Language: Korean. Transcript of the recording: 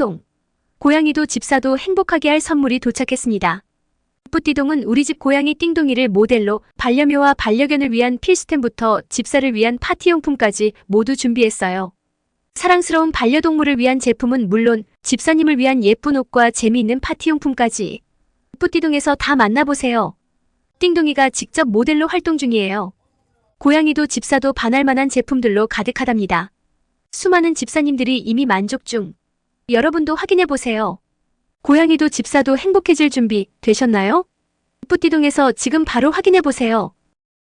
띵동. 고양이도 집사도 행복하게 할 선물이 도착했습니다. 뿌띠동은 우리 집 고양이 띵동이를 모델로 반려묘와 반려견을 위한 필수템부터 집사를 위한 파티용품까지 모두 준비했어요. 사랑스러운 반려동물을 위한 제품은 물론 집사님을 위한 예쁜 옷과 재미있는 파티용품까지 뿌띠동에서 다 만나보세요. 띵동이가 직접 모델로 활동 중이에요. 고양이도 집사도 반할 만한 제품들로 가득하답니다. 수많은 집사님들이 이미 만족 중. 여러분도 확인해보세요. 고양이도 집사도 행복해질 준비 되셨나요? 뿌띠동에서 지금 바로 확인해보세요.